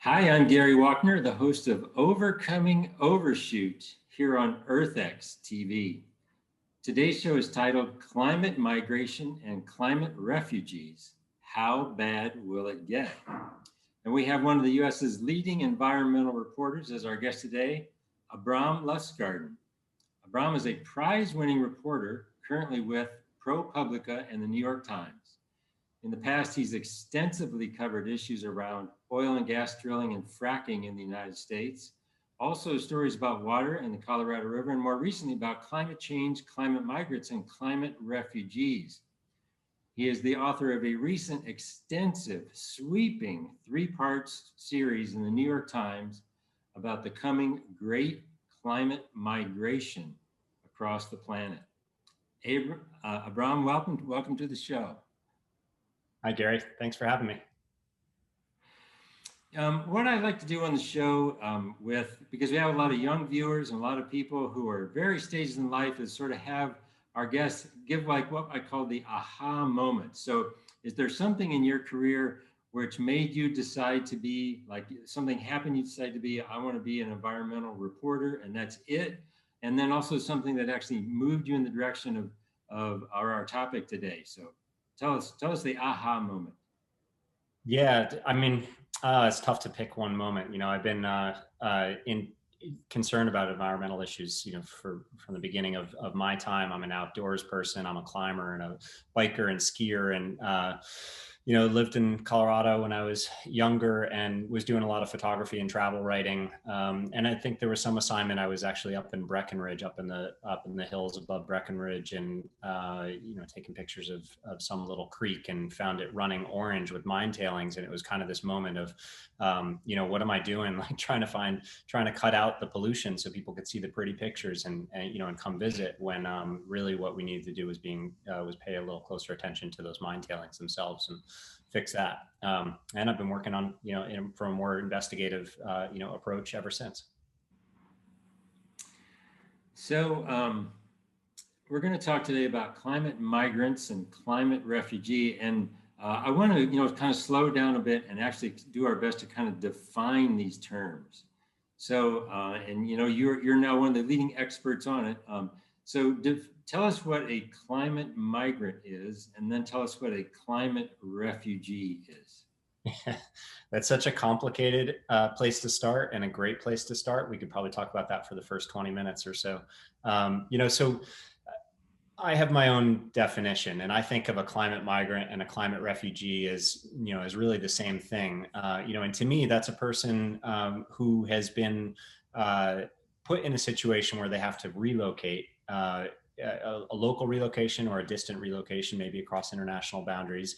Hi, I'm Gary Wockner, the host of Overcoming Overshoot here on EarthX TV. Today's show is titled Climate Migration and Climate Refugees. How bad will it get? And we have one of the US's leading environmental reporters as our guest today, Abrahm Lustgarten. Abrahm is a prize-winning reporter currently with ProPublica and the New York Times. In the past, he's extensively covered issues around oil and gas drilling and fracking in the United States. Also stories about water and the Colorado River, and more recently about climate change, climate migrants, and climate refugees. He is the author of a recent extensive, sweeping three-part series in the New York Times about the coming great climate migration across the planet. Abrahm, welcome to the show. Hi, Gary. Thanks for having me. What I'd like to do on the show because we have a lot of young viewers and a lot of people who are at various stages in life, is sort of have our guests give like what I call the aha moment. So is there something in your career which made you decide to be, like something happened, you decided to be, I want to be an environmental reporter, and that's it? And then also something that actually moved you in the direction of our topic today. So tell us the aha moment. Yeah, I mean, it's tough to pick one moment. You know, I've been concerned about environmental issues, from the beginning of my time. I'm an outdoors person. I'm a climber and a biker and skier, and lived in Colorado when I was younger and was doing a lot of photography and travel writing. And I think there was some assignment. I was actually up in Breckenridge, up in the hills above Breckenridge, and taking pictures of some little creek, and found it running orange with mine tailings. And it was kind of this moment of, what am I doing? Like trying to cut out the pollution so people could see the pretty pictures and come visit, when really what we needed to do was pay a little closer attention to those mine tailings themselves and fix that. And I've been working on, from a more investigative, approach ever since. So we're going to talk today about climate migrants and climate refugee. And I want to, kind of slow down a bit and actually do our best to kind of define these terms. So, you're now one of the leading experts on it. So tell us what a climate migrant is, and then tell us what a climate refugee is. Yeah, that's such a complicated place to start, and a great place to start. We could probably talk about that for the first 20 minutes or so. So I have my own definition, and I think of a climate migrant and a climate refugee as really the same thing. And to me, that's a person who has been put in a situation where they have to relocate, a local relocation or a distant relocation, maybe across international boundaries,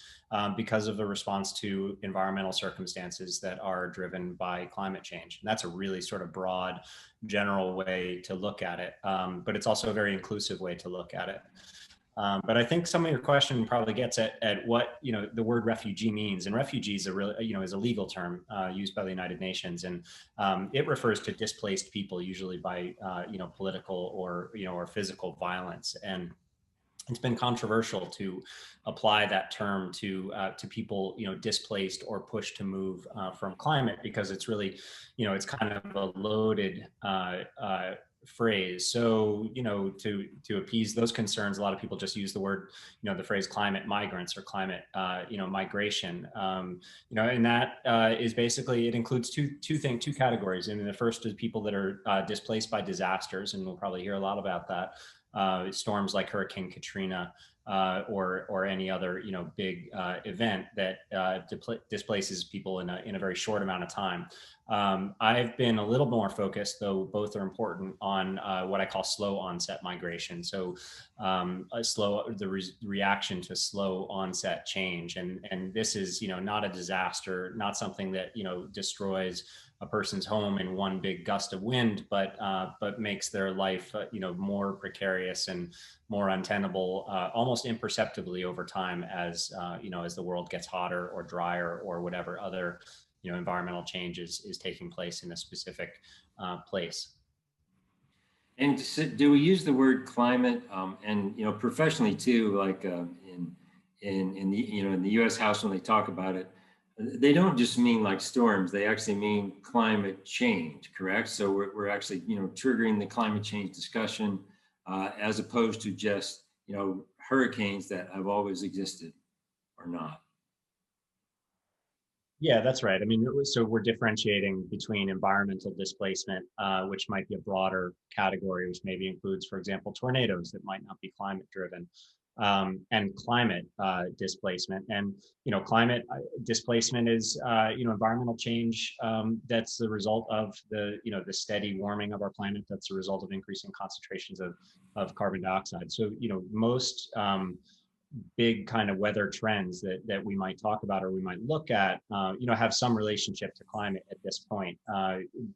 because of the response to environmental circumstances that are driven by climate change. And that's a really sort of broad, general way to look at it, but it's also a very inclusive way to look at it. But I think some of your question probably gets at what the word refugee means. And refugee is is a legal term used by the United Nations, and it refers to displaced people, usually by political or physical violence. And it's been controversial to apply that term to people displaced or pushed to move from climate, because it's really it's kind of a loaded phrase. So, to appease those concerns, a lot of people just use the word, the phrase climate migrants or climate, migration. And that is basically, it includes two categories. And the first is people that are displaced by disasters, and we'll probably hear a lot about that. Storms like Hurricane Katrina, or any other big event that displaces people in a very short amount of time. I've been a little more focused, though both are important, on what I call slow onset migration. So reaction to slow onset change, and this is not a disaster, not something that destroys a person's home in one big gust of wind, but makes their life more precarious and more untenable, almost imperceptibly over time, as as the world gets hotter or drier or whatever other environmental changes is taking place in a specific place. And do we use the word climate, and professionally too, like in the in the U.S. House when they talk about it, They don't just mean like storms, they actually mean climate change, correct? So we're actually, triggering the climate change discussion as opposed to just, hurricanes that have always existed or not. Yeah, that's right. I mean, so we're differentiating between environmental displacement, which might be a broader category, which maybe includes, for example, tornadoes that might not be climate driven, and climate displacement. And climate displacement is environmental change that's the result of the steady warming of our planet. That's the result of increasing concentrations of carbon dioxide. So most big kind of weather trends that we might talk about or we might look at, have some relationship to climate at this point.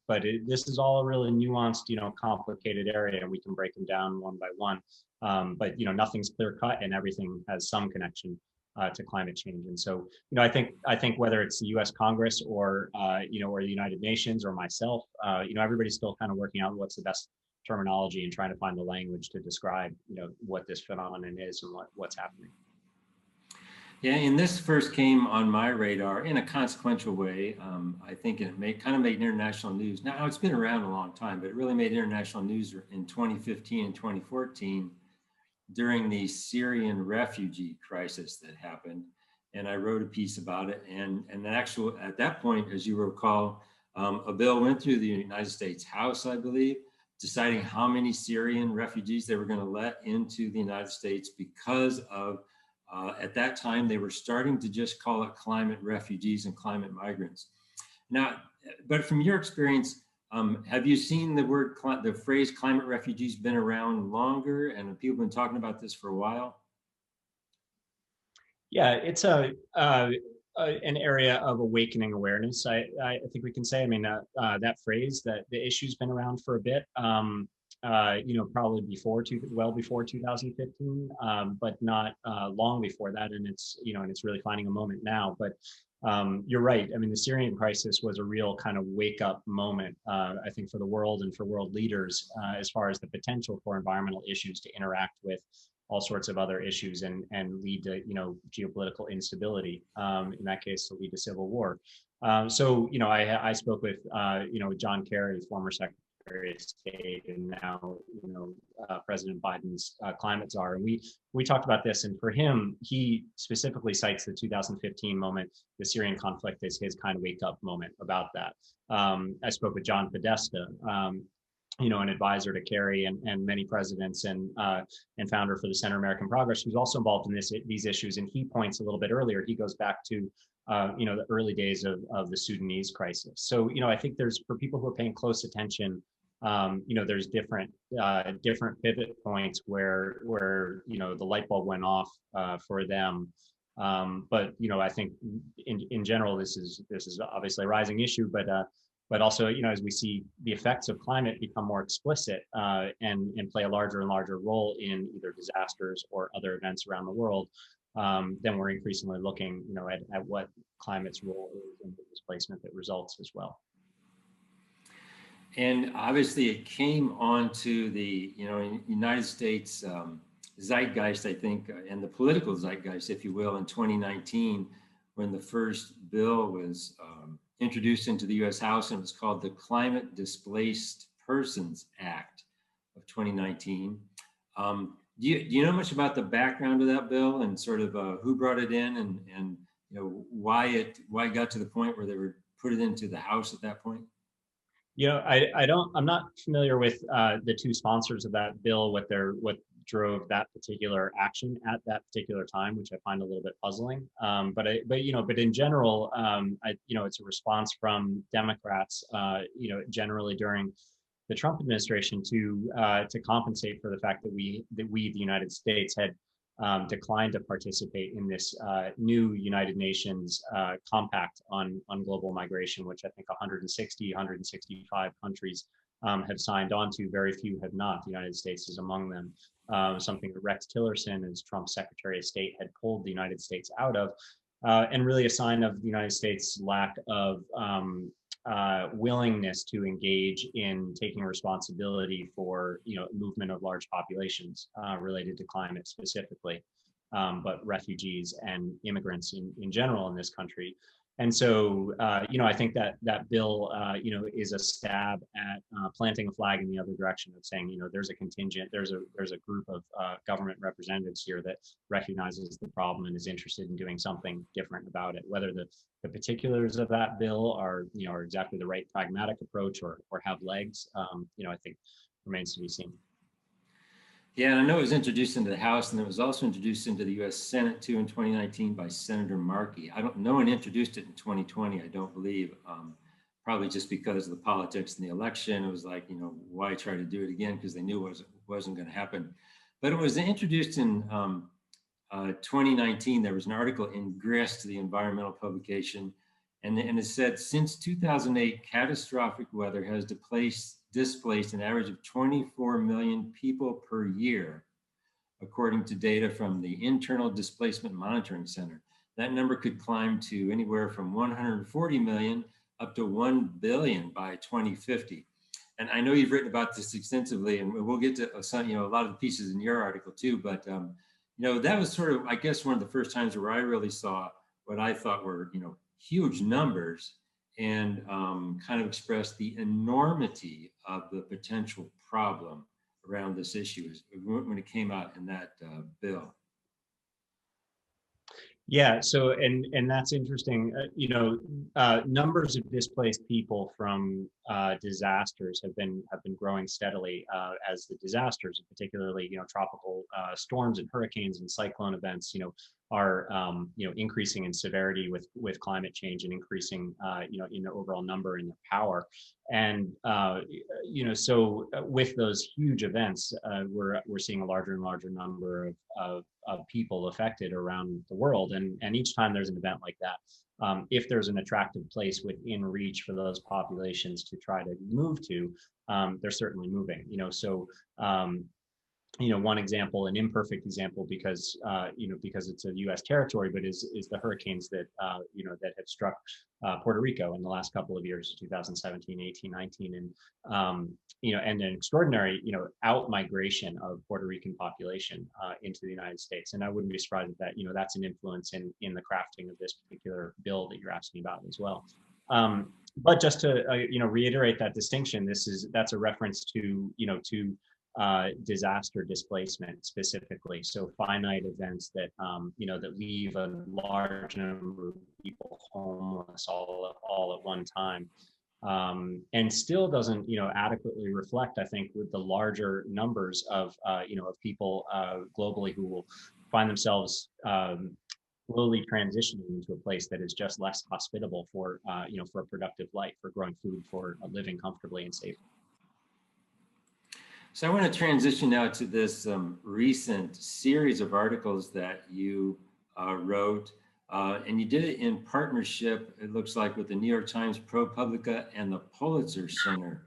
But this is all a really nuanced, complicated area, and we can break them down one by one. But nothing's clear cut, and everything has some connection to climate change. And so, I think whether it's the U.S. Congress or or the United Nations or myself, everybody's still kind of working out what's the best terminology and trying to find the language to describe what this phenomenon is and what's happening. Yeah, and this first came on my radar in a consequential way. I think it kind of made international news. Now it's been around a long time, but it really made international news in 2015 and 2014 during the Syrian refugee crisis that happened. And I wrote a piece about it. And at that point, as you recall, a bill went through the United States House, I believe, deciding how many Syrian refugees they were going to let into the United States because of, at that time, they were starting to just call it climate refugees and climate migrants. Now, but from your experience, have you seen the phrase climate refugees been around longer, and people have been talking about this for a while? Yeah, it's an area of awakening awareness. I think we can say. I mean, that phrase, that the issue's been around for a bit. Probably well before 2015, but not long before that. And it's really finding a moment now. But you're right. I mean, the Syrian crisis was a real kind of wake up moment, I think, for the world and for world leaders, as far as the potential for environmental issues to interact with all sorts of other issues and lead to geopolitical instability. In that case, to lead to civil war. So I spoke with John Kerry, former Secretary of State, and now President Biden's climate czar, and we talked about this. And for him, he specifically cites the 2015 moment, the Syrian conflict, as his kind of wake up moment about that. I spoke with John Podesta, an advisor to Kerry and many presidents, and founder for the Center American Progress, who's also involved in these issues. And he points a little bit earlier. He goes back to the early days of the Sudanese crisis. So I think for people who are paying close attention, there's different pivot points where the light bulb went off for them. But I think in general this is obviously a rising issue, but also, as we see the effects of climate become more explicit and play a larger and larger role in either disasters or other events around the world, then we're increasingly looking, at what climate's role is in the displacement that results as well. And obviously, it came onto the United States zeitgeist, I think, and the political zeitgeist, if you will, in 2019, when the first bill was introduced into the U.S. House, and it was called the Climate Displaced Persons Act of 2019. Do you know much about the background of that bill and sort of who brought it in and why it got to the point where they were put it into the House at that point? I'm not familiar with the two sponsors of that bill, what drove that particular action at that particular time, which I find a little bit puzzling. But in general, it's a response from Democrats, generally during the Trump administration to compensate for the fact that we, the United States, had declined to participate in this new United Nations compact on global migration, which I think 165 countries have signed on to. Very few have not. The United States is among them. Something that Rex Tillerson, as Trump's Secretary of State, had pulled the United States out of, and really a sign of the United States' lack of willingness to engage in taking responsibility for movement of large populations related to climate specifically, but refugees and immigrants in general in this country. And so, I think that that bill, is a stab at planting a flag in the other direction of saying, there's a contingent, there's a group of government representatives here that recognizes the problem and is interested in doing something different about it. Whether the particulars of that bill are exactly the right pragmatic approach or have legs, I think remains to be seen. Yeah, and I know it was introduced into the House, and it was also introduced into the U.S. Senate too in 2019 by Senator Markey. No one introduced it in 2020, I don't believe. Probably just because of the politics in the election. It was like, why try to do it again? Because they knew it wasn't going to happen. But it was introduced in 2019. There was an article in Grist, the environmental publication, and it said, since 2008, catastrophic weather has displaced an average of 24 million people per year, according to data from the Internal Displacement Monitoring Center. That number could climb to anywhere from 140 million up to 1 billion by 2050. And I know you've written about this extensively, and we'll get to some, a lot of the pieces in your article too, but that was sort of, I guess, one of the first times where I really saw what I thought were, huge numbers, and kind of expressed the enormity of the potential problem around this issue when it came out in that bill. Yeah, so and that's interesting. Numbers of displaced people from disasters have been growing steadily as the disasters, particularly tropical storms and hurricanes and cyclone events, are increasing in severity with climate change and increasing in the overall number and the power. And so with those huge events, we're seeing a larger and larger number of people affected around the world. And each time there's an event like that, if there's an attractive place within reach for those populations to try to move to, they're certainly moving. One example, an imperfect example, because it's a U.S. territory, but is the hurricanes that that have struck Puerto Rico in the last couple of years, 2017, 18, 19, and an extraordinary out migration of Puerto Rican population into the United States. And I wouldn't be surprised that that's an influence in the crafting of this particular bill that you're asking about as well. But just to reiterate that distinction, that's a reference to disaster displacement specifically. So finite events that that leave a large number of people homeless all at one time, and still doesn't adequately reflect, I think, with the larger numbers of of people globally who will find themselves slowly transitioning into a place that is just less hospitable for for a productive life, for growing food, for living comfortably and safely. So I want to transition now to this recent series of articles that you wrote, and you did it in partnership, it looks like, with the New York Times, ProPublica, and the Pulitzer Center.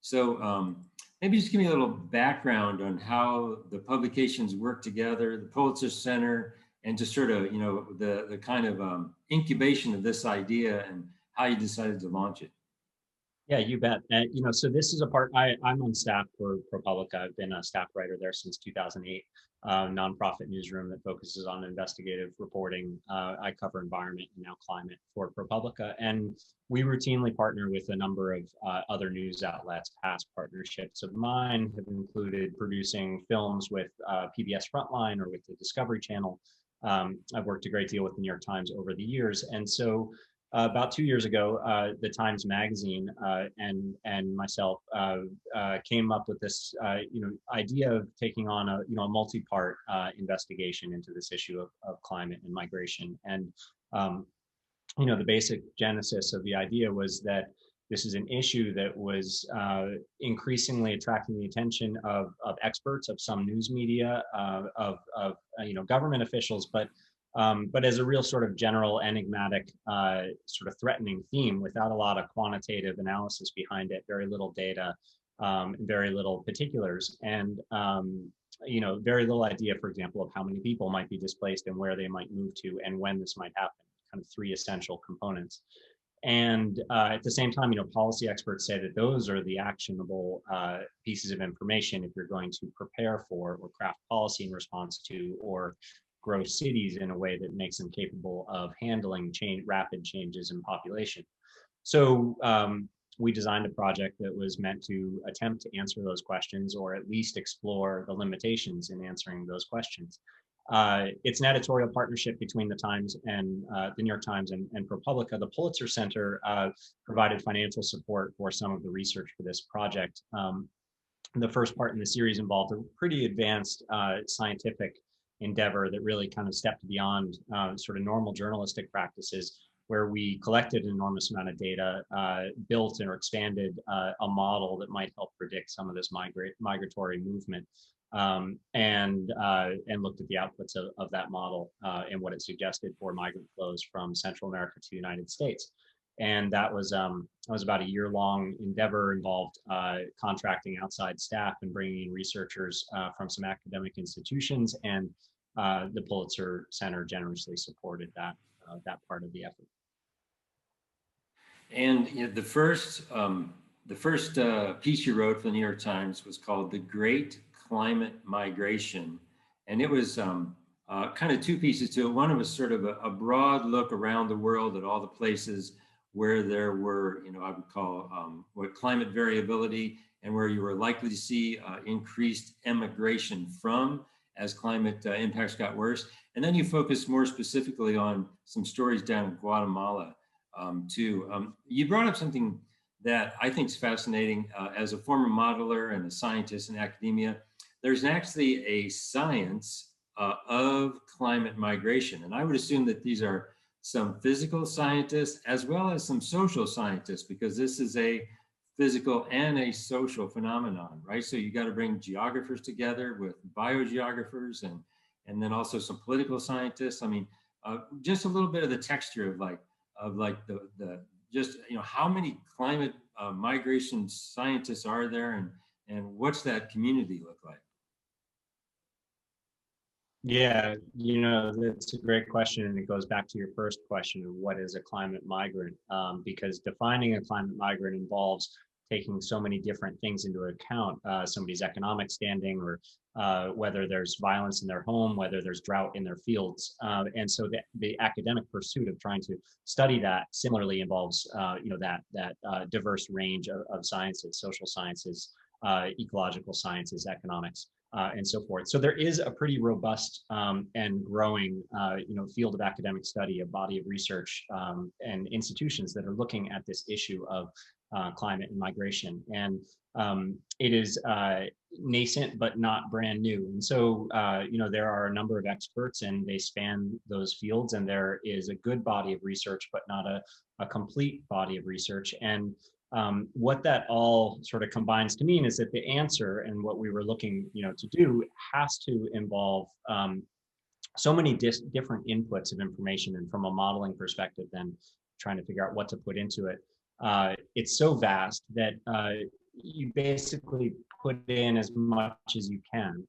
So maybe just give me a little background on how the publications work together, the Pulitzer Center, and just sort of, the kind of incubation of this idea and how you decided to launch it. Yeah, you bet. So this is a part, I'm on staff for ProPublica. I've been a staff writer there since 2008, nonprofit newsroom that focuses on investigative reporting. I cover environment and now climate for ProPublica. And we routinely partner with a number of other news outlets. Past partnerships of mine have included producing films with PBS Frontline or with the Discovery Channel. I've worked a great deal with the New York Times over the years. And so about 2 years ago, the Times Magazine and myself came up with this idea of taking on a multi-part investigation into this issue of climate and migration. And the basic genesis of the idea was that this is an issue that was increasingly attracting the attention of experts, of some news media, of government officials, but as a real sort of general enigmatic, sort of threatening theme without a lot of quantitative analysis behind it, very little data, very little particulars, and very little idea, for example, of how many people might be displaced and where they might move to and when this might happen, kind of three essential components. And at the same time, policy experts say that those are the actionable pieces of information if you're going to prepare for or craft policy in response to or grow cities in a way that makes them capable of handling rapid changes in population. So we designed a project that was meant to attempt to answer those questions, or at least explore the limitations in answering those questions. It's an editorial partnership between the Times and the New York Times and ProPublica. The Pulitzer Center provided financial support for some of the research for this project. The first part in the series involved a pretty advanced scientific endeavor that really kind of stepped beyond sort of normal journalistic practices, where we collected an enormous amount of data, built or expanded a model that might help predict some of this migratory movement, and looked at the outputs of that model and what it suggested for migrant flows from Central America to the United States. And that was about a year-long endeavor, involved contracting outside staff and bringing in researchers from some academic institutions, and the Pulitzer Center generously supported that part of the effort. And you know, the first piece you wrote for the New York Times was called "The Great Climate Migration," and it was kind of two pieces to it. One was sort of a broad look around the world at all the places where there were, you know, I would call what climate variability, and where you were likely to see increased emigration from as climate impacts got worse. And then you focus more specifically on some stories down in Guatemala too. You brought up something that I think is fascinating. As a former modeler and a scientist in academia, there's actually a science of climate migration. And I would assume that these are some physical scientists as well as some social scientists, because this is a physical and a social phenomenon, right? So you got to bring geographers together with biogeographers, and then also some political scientists. I mean, just a little bit of the texture of the just, you know, how many climate migration scientists are there, and what's that community look like? Yeah, you know, that's a great question, and it goes back to your first question of what is a climate migrant, because defining a climate migrant involves taking so many different things into account, somebody's economic standing, or whether there's violence in their home, whether there's drought in their fields. And so the academic pursuit of trying to study that similarly involves, you know, that diverse range of sciences, social sciences, ecological sciences, economics, and so forth. So there is a pretty robust and growing, you know, field of academic study, a body of research, and institutions that are looking at this issue of climate and migration. And it is nascent, but not brand new. And so, you know, there are a number of experts, and they span those fields, and there is a good body of research, but not a complete body of research. And what that all sort of combines to mean is that the answer, and what we were looking, you know, to do, has to involve so many different inputs of information. And from a modeling perspective, then trying to figure out what to put into it, it's so vast that you basically put in as much as you can,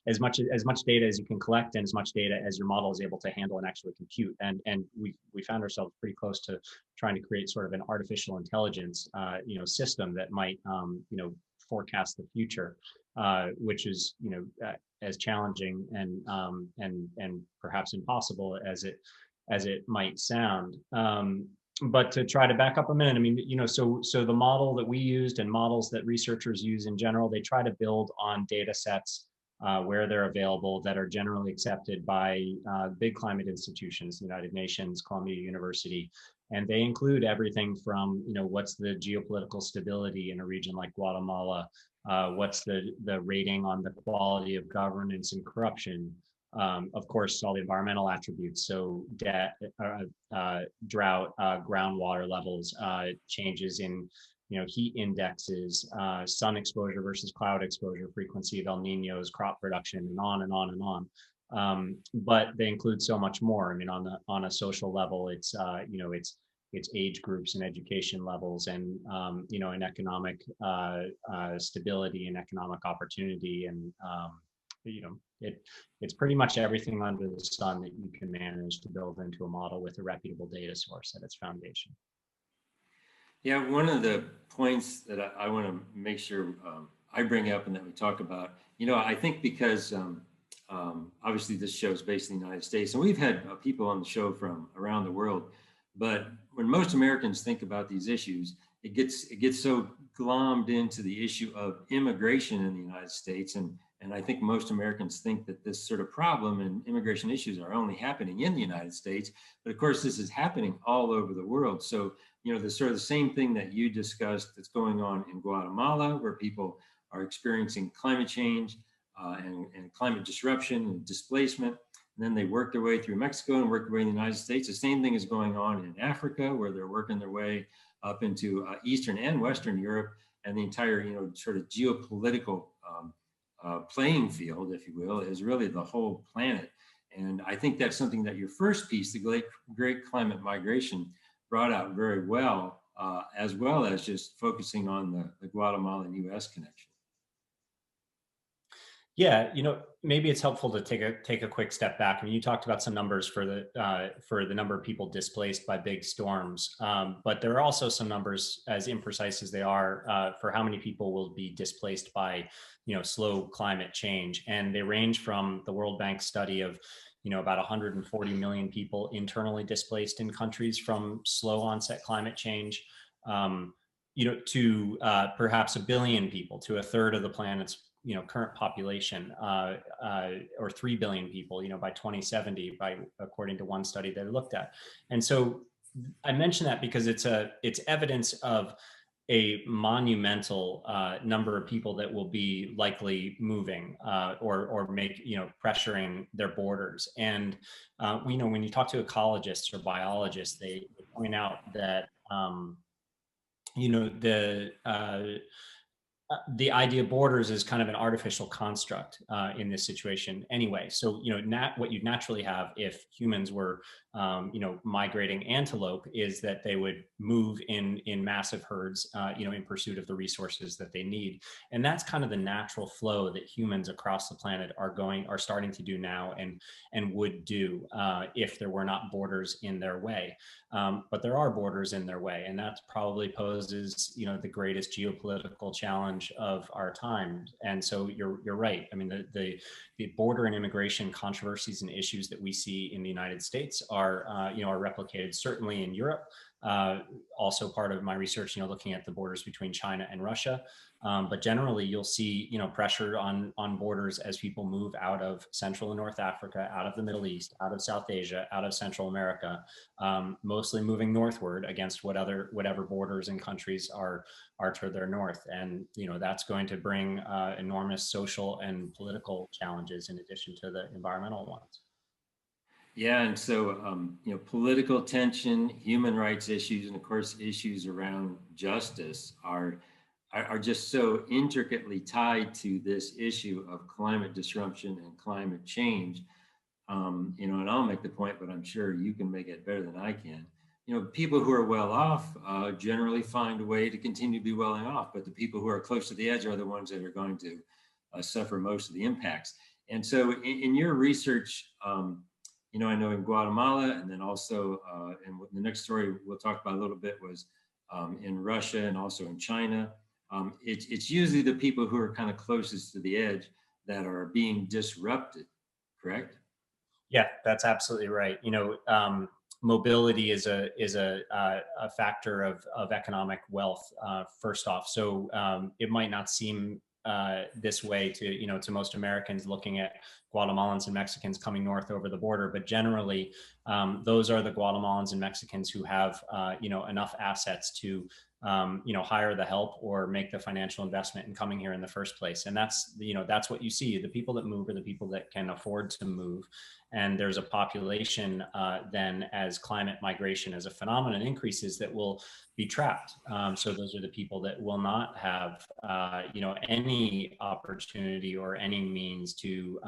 as much data as you can collect, and as much data as your model is able to handle and actually compute. And we found ourselves pretty close to trying to create sort of an artificial intelligence, you know, system that might, you know, forecast the future, which is, you know, as challenging and perhaps impossible as it might sound. But to try to back up a minute, I mean, you know, so the model that we used, and models that researchers use in general, they try to build on data sets where they're available, that are generally accepted by big climate institutions, United Nations, Columbia University. And they include everything from, you know, what's the geopolitical stability in a region like Guatemala, what's the rating on the quality of governance and corruption, of course, all the environmental attributes, so drought, groundwater levels, changes in, you know, heat indexes, sun exposure versus cloud exposure, frequency of El Niños, crop production, and on and on and on. But they include so much more. I mean, on a social level, it's you know, it's age groups and education levels, and you know, and economic stability and economic opportunity, and you know, it's pretty much everything under the sun that you can manage to build into a model with a reputable data source at its foundation. Yeah, one of the points that I want to make sure I bring up and that we talk about, you know, I think because obviously obviously this show is based in the United States, and we've had people on the show from around the world. But when most Americans think about these issues, it gets so glommed into the issue of immigration in the United States, and I think most Americans think that this sort of problem and immigration issues are only happening in the United States, but of course this is happening all over the world. So the sort of the same thing that you discussed that's going on in Guatemala, where people are experiencing climate change and climate disruption and displacement. And then they work their way through Mexico and work their way in the United States. The same thing is going on in Africa, where they're working their way up into Eastern and Western Europe, and the entire, sort of geopolitical playing field, if you will, is really the whole planet. And I think that's something that your first piece, the Great Climate Migration, brought out very well as just focusing on the Guatemalan-U.S. connection. Yeah, maybe it's helpful to take a quick step back. I mean, you talked about some numbers for the number of people displaced by big storms, but there are also some numbers, as imprecise as they are, for how many people will be displaced by slow climate change, and they range from the World Bank study of about 140 million people internally displaced in countries from slow onset climate change, to perhaps 1 billion people, to a third of the planet's current population, or 3 billion people, by 2070, according to one study they looked at. And so I mention that because it's evidence of a monumental number of people that will be likely moving or make pressuring their borders. And when you talk to ecologists or biologists, they point out that the idea of borders is kind of an artificial construct in this situation anyway. So, what you'd naturally have if humans were, migrating antelope is that they would move in massive herds, in pursuit of the resources that they need. And that's kind of the natural flow that humans across the planet are starting to do now and would do if there were not borders in their way. But there are borders in their way, and that probably poses, the greatest geopolitical challenge of our time. And so you're right. I mean, the border and immigration controversies and issues that we see in the United States are replicated certainly in Europe. Also part of my research, looking at the borders between China and Russia. But generally, you'll see, pressure on borders as people move out of Central and North Africa, out of the Middle East, out of South Asia, out of Central America, mostly moving northward against whatever borders and countries are to their north. And, that's going to bring enormous social and political challenges in addition to the environmental ones. Yeah, and so political tension, human rights issues, and of course issues around justice are just so intricately tied to this issue of climate disruption and climate change. And I'll make the point, but I'm sure you can make it better than I can. People who are well off generally find a way to continue to be well off, but the people who are close to the edge are the ones that are going to suffer most of the impacts. And so in your research, I know in Guatemala, and then also, and the next story we'll talk about a little bit was in Russia and also in China. It's usually the people who are kind of closest to the edge that are being disrupted, correct? Yeah, that's absolutely right. Mobility is a factor of economic wealth, first off. So it might not seem this way to most Americans looking at Guatemalans and Mexicans coming north over the border, but generally those are the Guatemalans and Mexicans who have enough assets to hire the help or make the financial investment in coming here in the first place. And that's what you see. The people that move are the people that can afford to move. And there's a population then, as climate migration as a phenomenon increases, that will be trapped. So those are the people that will not have any opportunity or any means to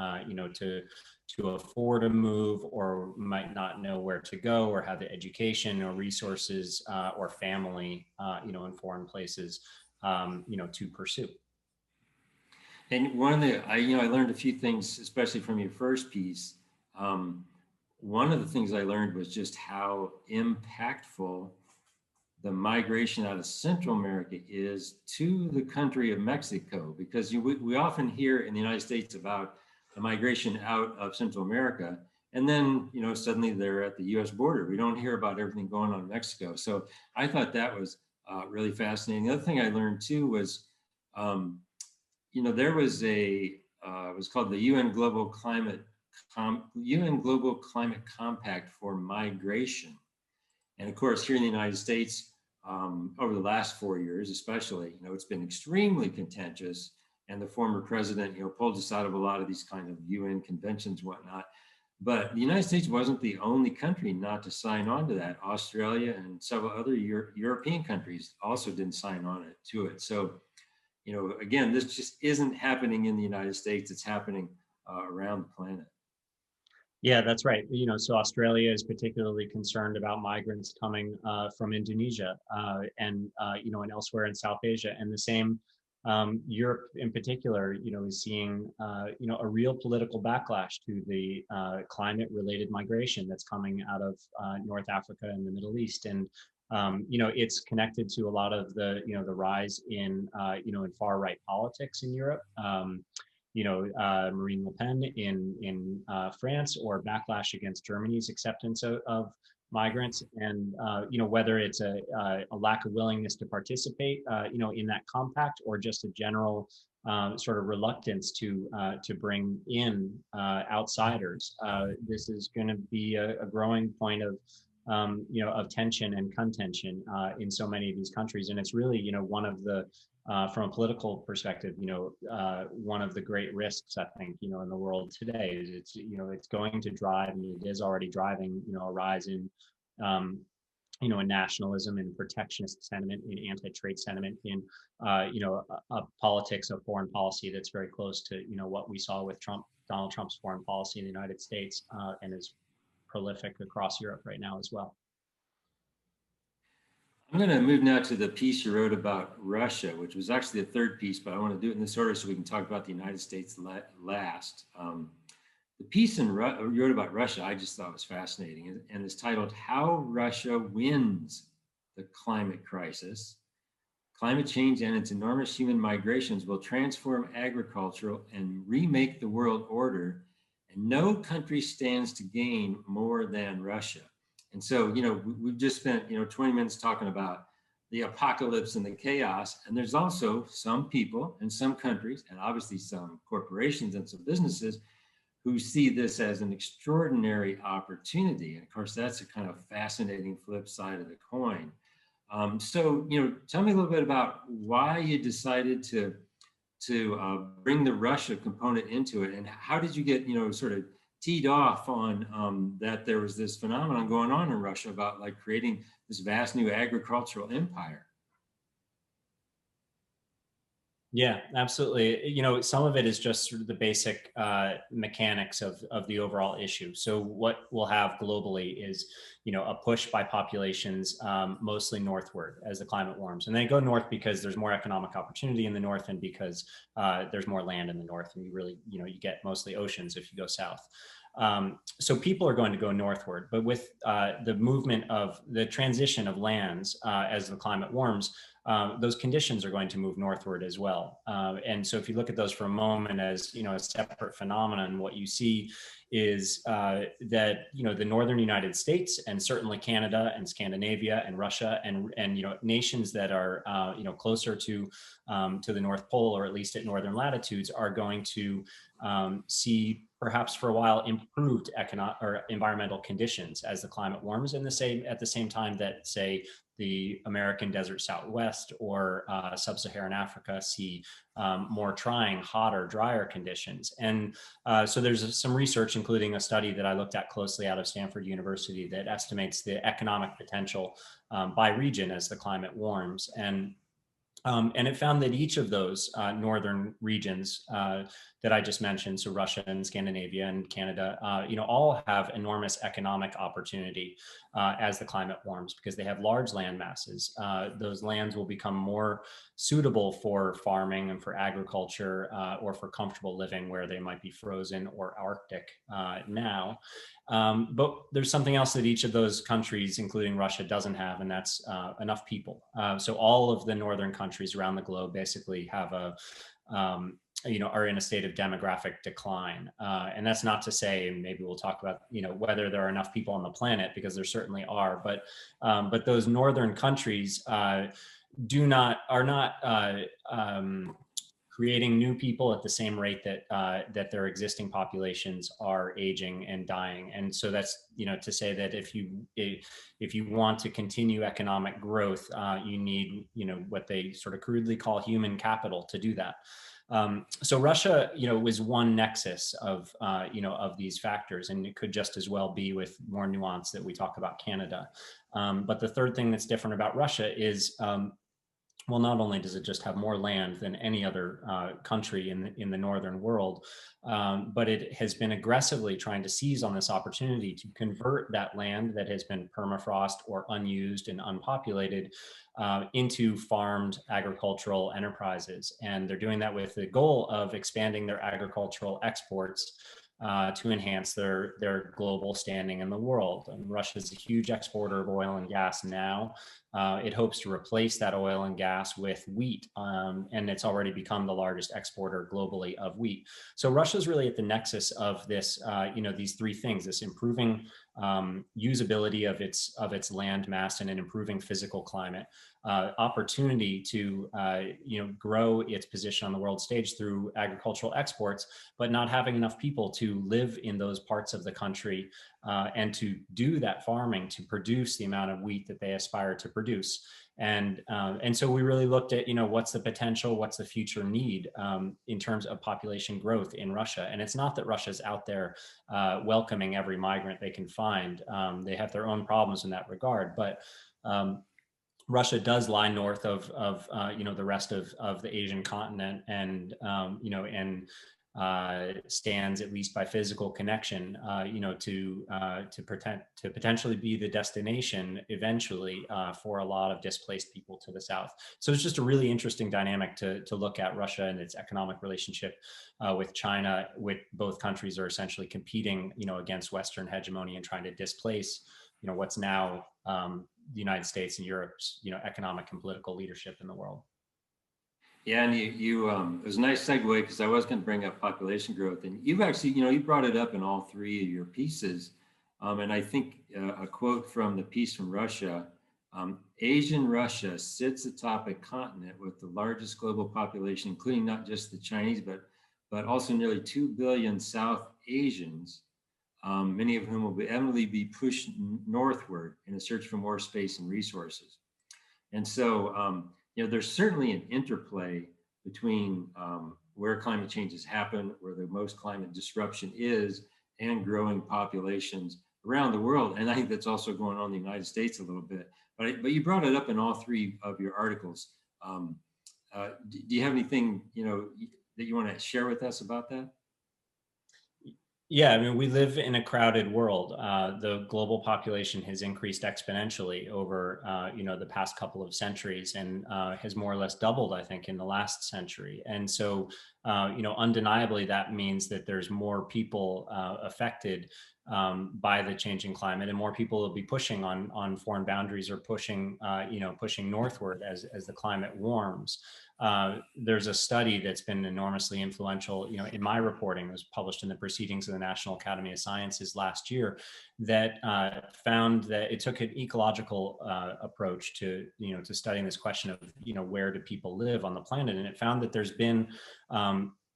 afford a move, or might not know where to go, or have the education or resources or family in foreign places to pursue. And one of the I learned a few things, especially from your first piece. One of the things I learned was just how impactful the migration out of Central America is to the country of Mexico, because we often hear in the United States about a migration out of Central America. And then, suddenly they're at the US border. We don't hear about everything going on in Mexico. So I thought that was really fascinating. The other thing I learned too was, there was it was called the UN Global Climate Compact for Migration. And of course, here in the United States, over the last 4 years, especially, it's been extremely contentious. And the former president, pulled us out of a lot of these kind of UN conventions and whatnot. But the United States wasn't the only country not to sign on to that. Australia and several other European countries also didn't sign on to it. So, again, this just isn't happening in the United States. It's happening around the planet. Yeah, that's right. So Australia is particularly concerned about migrants coming from Indonesia and elsewhere in South Asia. And the same, Europe in particular, is seeing, a real political backlash to the climate-related migration that's coming out of North Africa and the Middle East. And it's connected to a lot of the rise in in far right politics in Europe. Marine Le Pen in France, or backlash against Germany's acceptance of migrants, and whether it's a lack of willingness to participate, in that compact, or just a general sort of reluctance to bring in outsiders. This is going to be a growing point of of tension and contention in so many of these countries, and it's really one of the from a political perspective, one of the great risks, I think, in the world today is it's going to drive, and it is already driving, a rise in, in nationalism and protectionist sentiment, in anti-trade sentiment, in, a politics of foreign policy that's very close to, what we saw with Donald Trump's foreign policy in the United States, and is prolific across Europe right now as well. I'm going to move now to the piece you wrote about Russia, which was actually the third piece, but I want to do it in this order so we can talk about the United States last. The piece you wrote about Russia, I just thought was fascinating, and it's titled "How Russia Wins the Climate Crisis. Climate change and its enormous human migrations will transform agriculture and remake the world order, and no country stands to gain more than Russia." And so, we've just spent, 20 minutes talking about the apocalypse and the chaos. And there's also some people in some countries, and obviously some corporations and some businesses, who see this as an extraordinary opportunity. And of course, that's a kind of fascinating flip side of the coin. So, tell me a little bit about why you decided to bring the Russia component into it, and how did you get, sort of teed off on that there was this phenomenon going on in Russia about like creating this vast new agricultural empire? Yeah, absolutely. Some of it is just sort of the basic mechanics of the overall issue. So what we'll have globally is, a push by populations mostly northward as the climate warms. And they go north because there's more economic opportunity in the north, and because there's more land in the north, and you really, you get mostly oceans if you go south. So people are going to go northward, but with the movement of the transition of lands as the climate warms, those conditions are going to move northward as well. And so if you look at those for a moment as, a separate phenomenon, what you see is that, the northern United States, and certainly Canada and Scandinavia and Russia and nations that are, closer to the North Pole, or at least at northern latitudes, are going to see perhaps for a while improved economic or environmental conditions as the climate warms, at the same time that, say, the American desert Southwest or sub-Saharan Africa see more trying, hotter, drier conditions. And so there's some research, including a study that I looked at closely out of Stanford University, that estimates the economic potential by region as the climate warms. And it found that each of those northern regions that I just mentioned, so Russia and Scandinavia and Canada, all have enormous economic opportunity as the climate warms, because they have large land masses. Those lands will become more suitable for farming and for agriculture, or for comfortable living where they might be frozen or Arctic now. But there's something else that each of those countries, including Russia, doesn't have, and that's enough people. So all of the northern countries around the globe basically have are in a state of demographic decline. And that's not to say, and maybe we'll talk about, whether there are enough people on the planet, because there certainly are, but those northern countries are not creating new people at the same rate that their existing populations are aging and dying. And so that's, to say that if you want to continue economic growth, you need, what they sort of crudely call human capital to do that. So Russia, was one nexus of these factors, and it could just as well be, with more nuance, that we talk about Canada. But the third thing that's different about Russia is, well, not only does it just have more land than any other country in the northern world, but it has been aggressively trying to seize on this opportunity to convert that land that has been permafrost or unused and unpopulated into farmed agricultural enterprises. And they're doing that with the goal of expanding their agricultural exports to enhance their global standing in the world. And Russia is a huge exporter of oil and gas now. It hopes to replace that oil and gas with wheat, and it's already become the largest exporter globally of wheat. So Russia is really at the nexus of this, these three things: this improving usability of its land mass and an improving physical climate, opportunity to grow its position on the world stage through agricultural exports, but not having enough people to live in those parts of the country and to do that farming to produce the amount of wheat that they aspire to produce. And so we really looked at, what's the potential, what's the future need in terms of population growth in Russia. And it's not that Russia's out there welcoming every migrant they can find. They have their own problems in that regard, but Russia does lie north of the rest of the Asian continent, and stands, at least by physical connection, to potentially be the destination eventually for a lot of displaced people to the south. So it's just a really interesting dynamic to look at Russia and its economic relationship with China. With both countries are essentially competing, against Western hegemony and trying to displace, what's now the United States and Europe's, economic and political leadership in the world. Yeah, and it was a nice segue, because I was going to bring up population growth, and you've actually, you brought it up in all three of your pieces. And I think a quote from the piece from Russia: Asian Russia sits atop a continent with the largest global population, including not just the Chinese, but also nearly 2 billion South Asians, many of whom will inevitably be pushed northward in a search for more space and resources. And so, there's certainly an interplay between where climate changes happen, where the most climate disruption is, and growing populations around the world. And I think that's also going on in the United States a little bit. But you brought it up in all three of your articles. Do you have anything that you want to share with us about that? Yeah, I mean, we live in a crowded world. The global population has increased exponentially over, the past couple of centuries, and has more or less doubled, I think, in the last century. And so, undeniably, that means that there's more people affected by the changing climate, and more people will be pushing on foreign boundaries, or pushing northward as the climate warms. There's a study that's been enormously influential, in my reporting. It was published in the Proceedings of the National Academy of Sciences last year, that found that it took an ecological approach to studying this question of, where do people live on the planet, and it found that there's been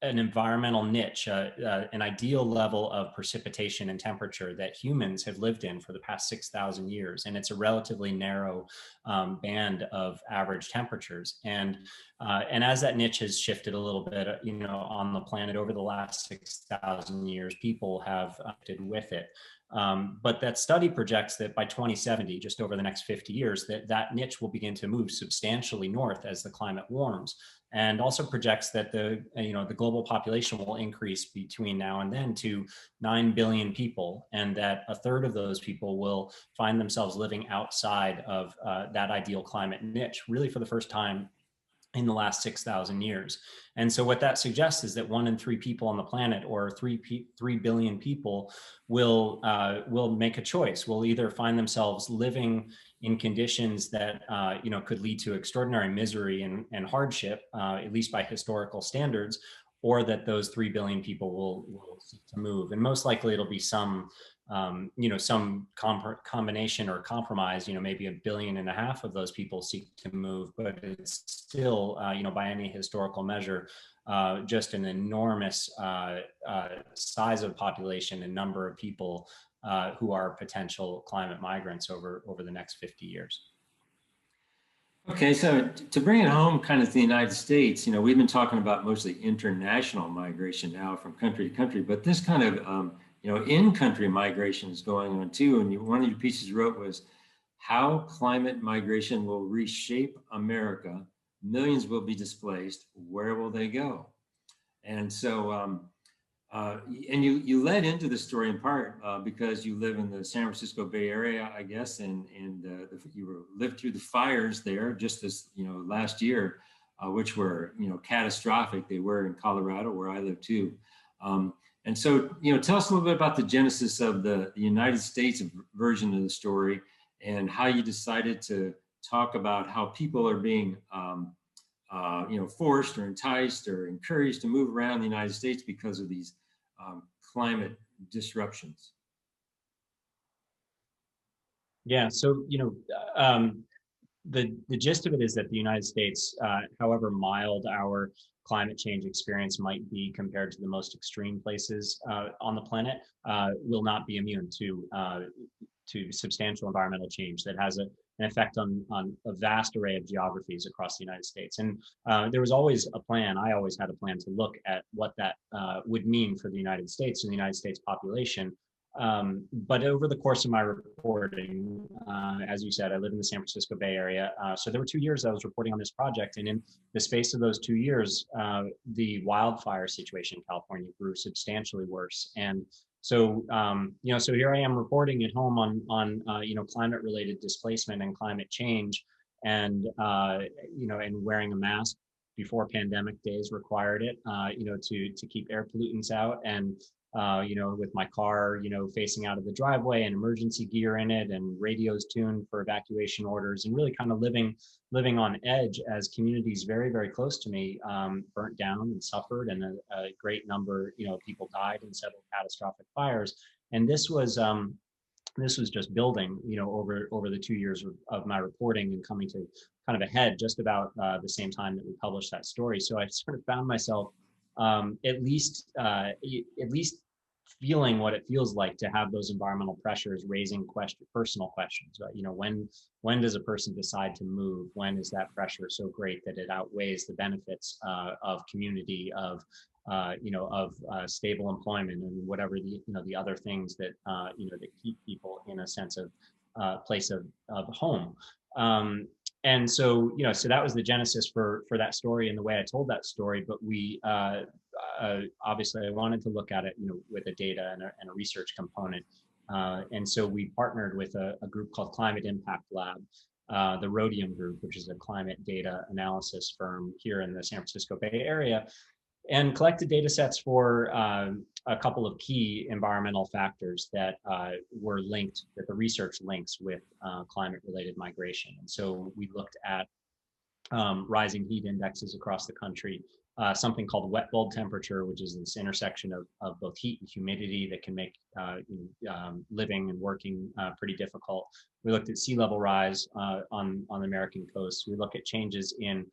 an environmental niche, an ideal level of precipitation and temperature that humans have lived in for the past 6,000 years. And it's a relatively narrow band of average temperatures. And as that niche has shifted a little bit, on the planet over the last 6,000 years, people have acted with it. But that study projects that by 2070, just over the next 50 years, that niche will begin to move substantially north as the climate warms, and also projects that the global population will increase between now and then to 9 billion people, and that a third of those people will find themselves living outside of that ideal climate niche, really for the first time in the last 6,000 years. And so what that suggests is that 1 in 3 people on the planet, or 3 billion people, will make a choice. Will either find themselves living in conditions that could lead to extraordinary misery and hardship, at least by historical standards, or that those 3 billion people will seek to move. And most likely it'll be some, some combination or compromise, maybe 1.5 billion of those people seek to move, but it's still, by any historical measure, just an enormous size of population and number of people who are potential climate migrants over the next 50 years. Okay, so to bring it home kind of to the United States, we've been talking about mostly international migration now from country to country, but this kind of, in-country migration is going on too. And one of your pieces you wrote was how climate migration will reshape America. Millions will be displaced. Where will they go? And so, and you led into the story in part because you live in the San Francisco Bay Area, I guess, and you lived through the fires there just this last year, which were catastrophic. They were in Colorado, where I live too. And so tell us a little bit about the genesis of the United States version of the story and how you decided to talk about how people are being forced or enticed or encouraged to move around the United States because of these climate disruptions. Yeah, so the gist of it is that the United States, however mild our climate change experience might be compared to the most extreme places on the planet, will not be immune to substantial environmental change that has an effect on a vast array of geographies across the United States. And there was always a plan. I always had a plan to look at what that would mean for the United States and the United States population. But over the course of my reporting, as you said, I live in the San Francisco Bay Area. So there were 2 years I was reporting on this project. And in the space of those 2 years, the wildfire situation in California grew substantially worse. And so, so here I am reporting at home on climate-related displacement and climate change, and and wearing a mask before pandemic days required it, to keep air pollutants out, and with my car, facing out of the driveway and emergency gear in it and radios tuned for evacuation orders, and really kind of living on edge as communities very, very close to me burnt down and suffered, and a great number, of people died in several catastrophic fires. And this was just building, over the 2 years of my reporting and coming to kind of a head just about the same time that we published that story. So I sort of found myself at least feeling what it feels like to have those environmental pressures raising personal questions. When does a person decide to move? When is that pressure so great that it outweighs the benefits of community, of stable employment, and whatever the other things that that keep people in a sense of place of home. And so, so that was the genesis for that story and the way I told that story. But we obviously I wanted to look at it, with a data and a research component. And so we partnered with a group called Climate Impact Lab, the Rhodium Group, which is a climate data analysis firm here in the San Francisco Bay Area, and collected data sets for a couple of key environmental factors that were linked, that the research links with climate-related migration. And so we looked at rising heat indexes across the country, something called wet bulb temperature, which is this intersection of both heat and humidity that can make living and working pretty difficult. We looked at sea level rise on the American coast. We look at changes in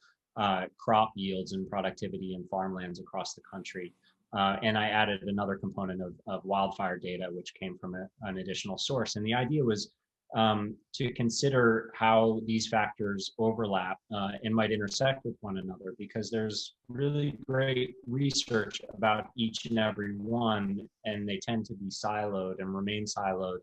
crop yields and productivity in farmlands across the country. And I added another component of wildfire data, which came from an additional source. And the idea was to consider how these factors overlap and might intersect with one another, because there's really great research about each and every one, and they tend to be siloed and remain siloed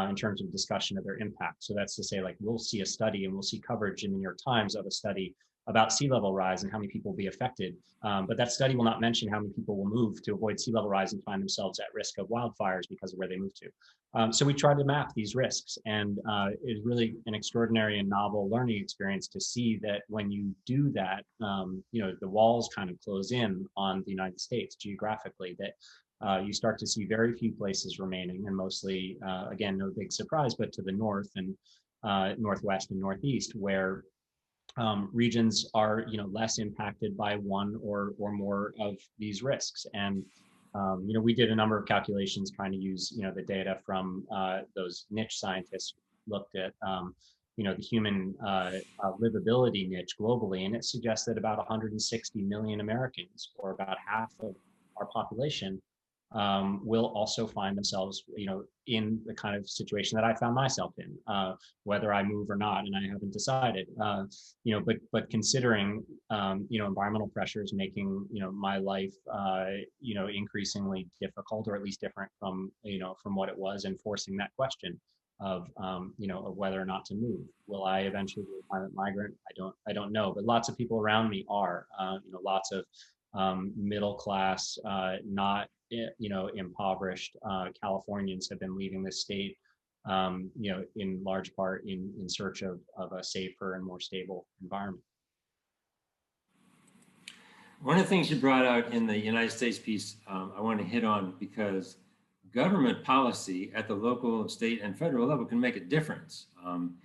in terms of discussion of their impact. So that's to say, like, we'll see a study and we'll see coverage in the New York Times of a study about sea level rise and how many people will be affected. But that study will not mention how many people will move to avoid sea level rise and find themselves at risk of wildfires because of where they move to. So we tried to map these risks, and it's really an extraordinary and novel learning experience to see that when you do that, the walls kind of close in on the United States geographically, that you start to see very few places remaining, and mostly, again, no big surprise, but to the north and northwest and northeast, where regions are less impacted by one or more of these risks. And we did a number of calculations trying to use the data from those niche scientists looked at the human livability niche globally, and it suggests that about 160 million Americans, or about half of our population, will also find themselves, in the kind of situation that I found myself in, whether I move or not, and I haven't decided. But considering, environmental pressures making, my life, increasingly difficult, or at least different from, from what it was, and forcing that question of, of whether or not to move. Will I eventually be a climate migrant? I don't know, but lots of people around me are, lots of middle class, not impoverished Californians have been leaving the state, in large part in search of a safer and more stable environment. One of the things you brought out in the United States piece, I want to hit on, because government policy at the local, state, and federal level can make a difference. And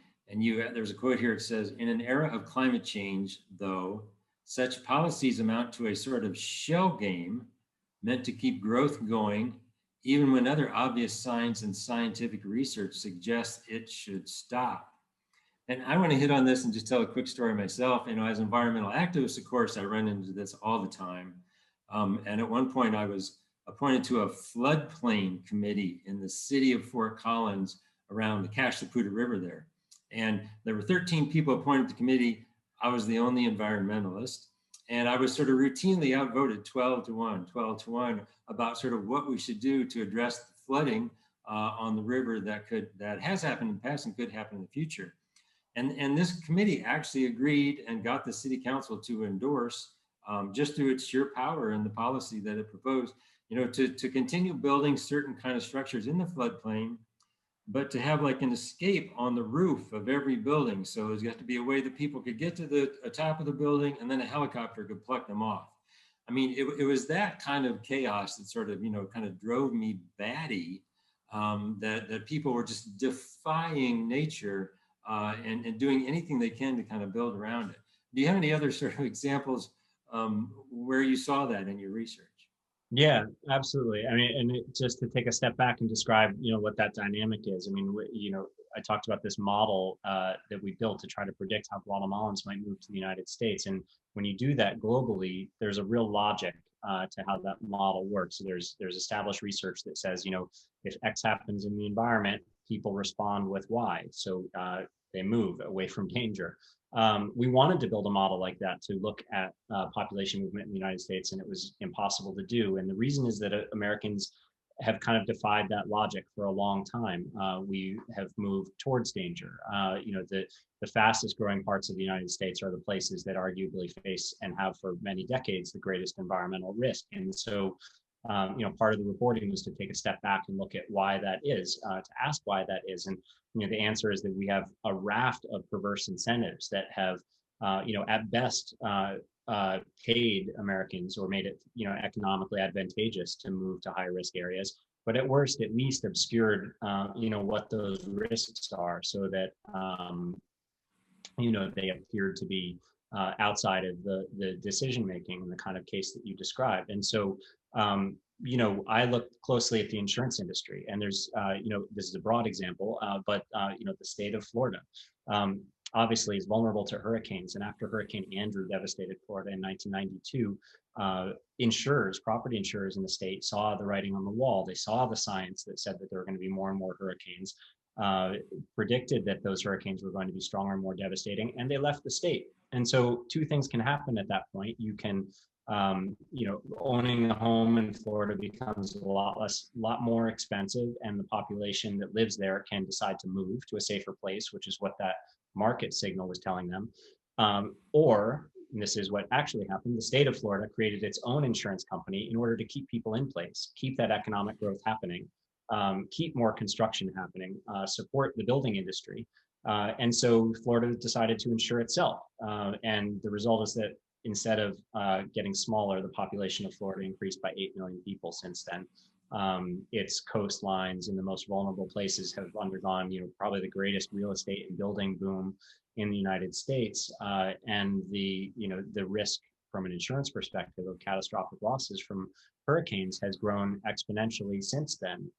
there's a quote here. It says, "In an era of climate change, though, such policies amount to a sort of shell game meant to keep growth going, even when other obvious science and scientific research suggests it should stop." And I want to hit on this and just tell a quick story myself. As environmental activists, of course, I run into this all the time. And at one point, I was appointed to a floodplain committee in the city of Fort Collins around the Cache-la-Poudre River there. And there were 13 people appointed to the committee. I was the only environmentalist. And I was sort of routinely outvoted 12 to 1 about sort of what we should do to address the flooding on the river that has happened in the past and could happen in the future. And this committee actually agreed and got the city council to endorse, just through its sheer power and the policy that it proposed, to continue building certain kind of structures in the floodplain, but to have like an escape on the roof of every building. So there's got to be a way that people could get to the top of the building, and then a helicopter could pluck them off. I mean, it was that kind of chaos that sort of, kind of drove me batty, that people were just defying nature, and doing anything they can to kind of build around it. Do you have any other sort of examples where you saw that in your research? Yeah, absolutely. I mean, and just to take a step back and describe, what that dynamic is. I mean, I talked about this model that we built to try to predict how Guatemalans might move to the United States. And when you do that globally, there's a real logic to how that model works. So there's established research that says, if X happens in the environment, people respond with Y. So they move away from danger. We wanted to build a model like that to look at population movement in the United States, and it was impossible to do. And the reason is that Americans have kind of defied that logic for a long time. We have moved towards danger. The fastest growing parts of the United States are the places that arguably face, and have for many decades, the greatest environmental risk. And so, part of the reporting was to take a step back and look at why that is, to ask why that is. And the answer is that we have a raft of perverse incentives that have, at best, paid Americans, or made it, economically advantageous to move to high risk areas, but at worst, at least obscured, what those risks are, so that, they appear to be outside of the decision making in the kind of case that you described. And so, I looked closely at the insurance industry, and there's, this is a broad example, but the state of Florida obviously is vulnerable to hurricanes. And after Hurricane Andrew devastated Florida in 1992, property insurers in the state saw the writing on the wall. They saw the science that said that there were going to be more and more hurricanes, predicted that those hurricanes were going to be stronger and more devastating, and they left the state. And so two things can happen at that point. You can, owning a home in Florida becomes a lot more expensive, and the population that lives there can decide to move to a safer place, which is what that market signal was telling them. Or, and this is what actually happened, the state of Florida created its own insurance company in order to keep people in place, keep that economic growth happening, keep more construction happening, support the building industry. And so Florida decided to insure itself. And the result is that instead of getting smaller, the population of Florida increased by 8 million people since then. its coastlines in the most vulnerable places have undergone, probably the greatest real estate and building boom in the United States, and the risk from an insurance perspective of catastrophic losses from hurricanes has grown exponentially since then,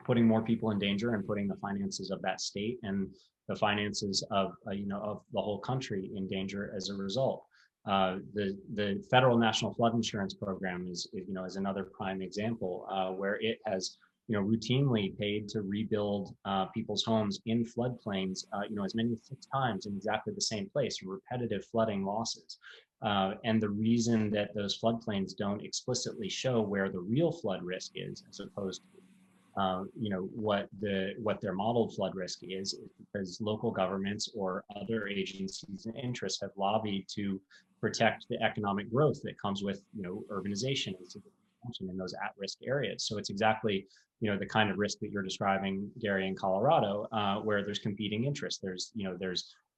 putting more people in danger and putting the finances of that state and the finances of of the whole country in danger as a result. The federal national flood insurance program is another prime example, where it has routinely paid to rebuild people's homes in floodplains, as many as 6 times in exactly the same place, repetitive flooding losses. And the reason that those floodplains don't explicitly show where the real flood risk is, as opposed to what their modeled flood risk is because local governments or other agencies and interests have lobbied to protect the economic growth that comes with urbanization and expansion in those at-risk areas. So it's exactly the kind of risk that you're describing, Gary, in Colorado, where there's competing interests. There's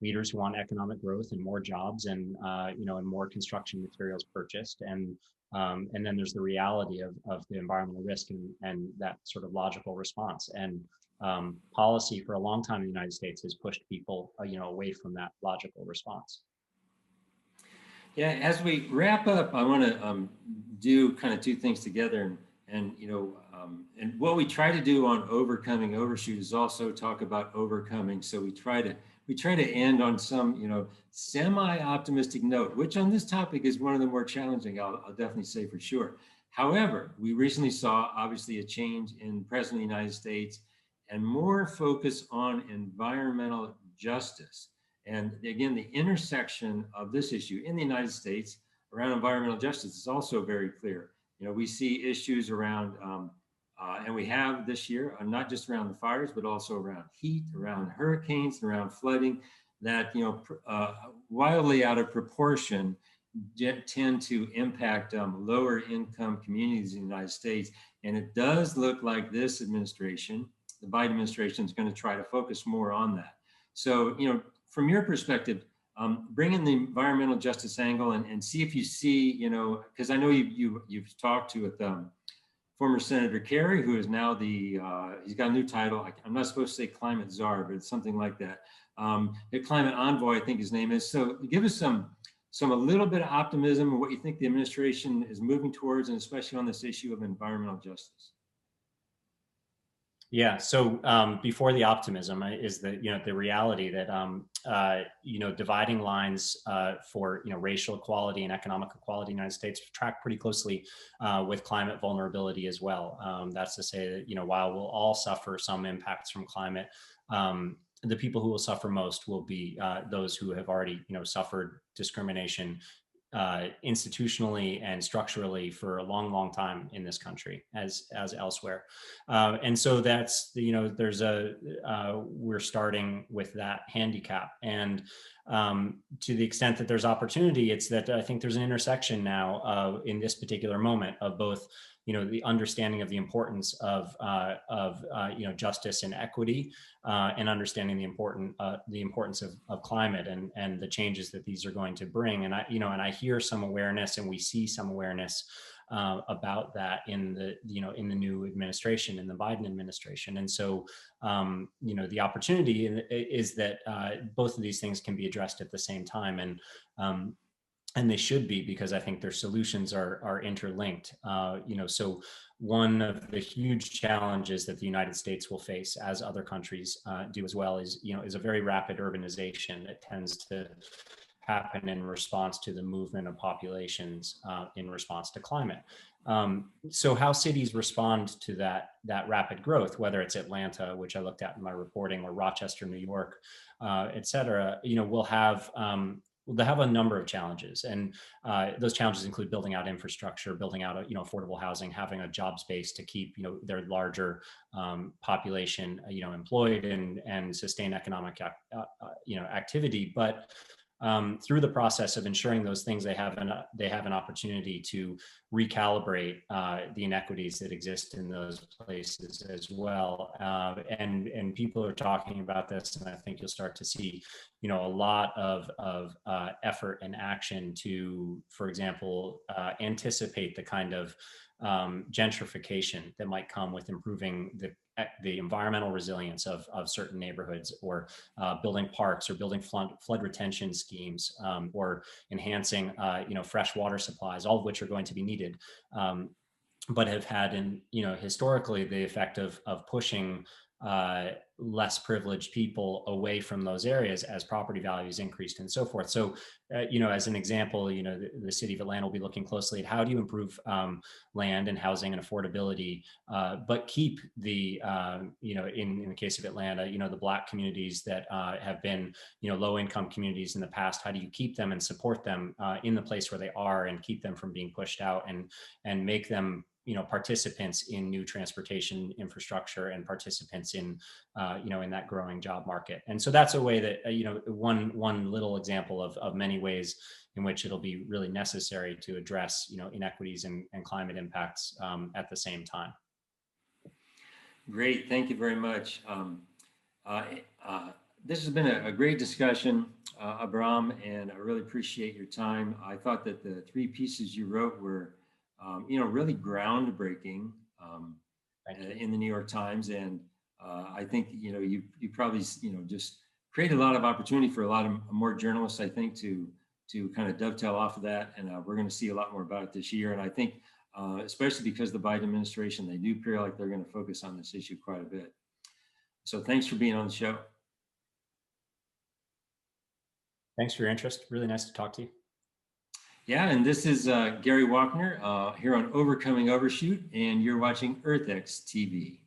leaders who want economic growth and more jobs and and more construction materials purchased, and then there's the reality of the environmental risk and that sort of logical response. And policy for a long time in the United States has pushed people, away from that logical response. Yeah, as we wrap up, I want to do kind of two things together, and and what we try to do on overcoming overshoot is also talk about overcoming. So we try to end on some semi-optimistic note, which on this topic is one of the more challenging. I'll definitely say for sure. However, we recently saw obviously a change in the President of the United States and more focus on environmental justice. And again, the intersection of this issue in the United States around environmental justice is also very clear. We see issues around, and we have this year, not just around the fires, but also around heat, around hurricanes, around flooding, that wildly out of proportion tend to impact lower income communities in the United States. And it does look like this administration, the Biden administration, is going to try to focus more on that. So, from your perspective, bring in the environmental justice angle and see if you see, because I know you've talked to former Senator Kerry, who is now he's got a new title. I'm not supposed to say climate czar, but it's something like that. The climate envoy, I think his name is. So give us a little bit of optimism of what you think the administration is moving towards, and especially on this issue of environmental justice. Yeah. So before the optimism is the reality that dividing lines for racial equality and economic equality in the United States track pretty closely with climate vulnerability as well. That's to say that while we'll all suffer some impacts from climate, the people who will suffer most will be those who have already suffered discrimination institutionally and structurally for a long, long time in this country, as elsewhere, and so that's we're starting with that handicap, and to the extent that there's opportunity, it's that I think there's an intersection now in this particular moment of both the understanding of the importance of justice and equity, and understanding the importance of climate and the changes that these are going to bring. And I hear some awareness, and we see some awareness about that in the new administration, in the Biden administration. And so the opportunity is that both of these things can be addressed at the same time, and they should be, because I think their solutions are interlinked. So one of the huge challenges that the United States will face, as other countries do as well, is a very rapid urbanization that tends to happen in response to the movement of populations in response to climate. So how cities respond to that rapid growth, whether it's Atlanta, which I looked at in my reporting, or Rochester, New York, et cetera, they'll have a number of challenges, and those challenges include building out infrastructure, building out affordable housing, having a job space to keep their larger population employed and sustain economic activity. But through the process of ensuring those things, they have an opportunity to recalibrate the inequities that exist in those places as well. And people are talking about this, and I think you'll start to see, a lot of effort and action to, for example, anticipate the kind of gentrification that might come with improving the environmental resilience of certain neighborhoods, or building parks, or building flood retention schemes, or enhancing fresh water supplies, all of which are going to be needed, but have had historically the effect of pushing less privileged people away from those areas as property values increased and so forth. So, as an example, the city of Atlanta will be looking closely at how do you improve land and housing and affordability, but keep the, in the case of Atlanta, the Black communities that have been, low income communities in the past. How do you keep them and support them in the place where they are, and keep them from being pushed out, and make them participants in new transportation infrastructure, and participants in in that growing job market. And so that's a way that one little example of many ways in which it'll be really necessary to address inequities and climate impacts at the same time. Great, thank you very much. This has been a great discussion, Abrahm, and I really appreciate your time. I thought that the 3 pieces you wrote were really groundbreaking in the New York Times, and I think you probably just create a lot of opportunity for a lot of more journalists, I think, to kind of dovetail off of that, and we're going to see a lot more about it this year. And I think especially because the Biden administration, they do appear like they're going to focus on this issue quite a bit. So thanks for being on the show. Thanks for your interest. Really nice to talk to you. Yeah, and this is Gary Wockner here on Overcoming Overshoot, and you're watching EarthX TV.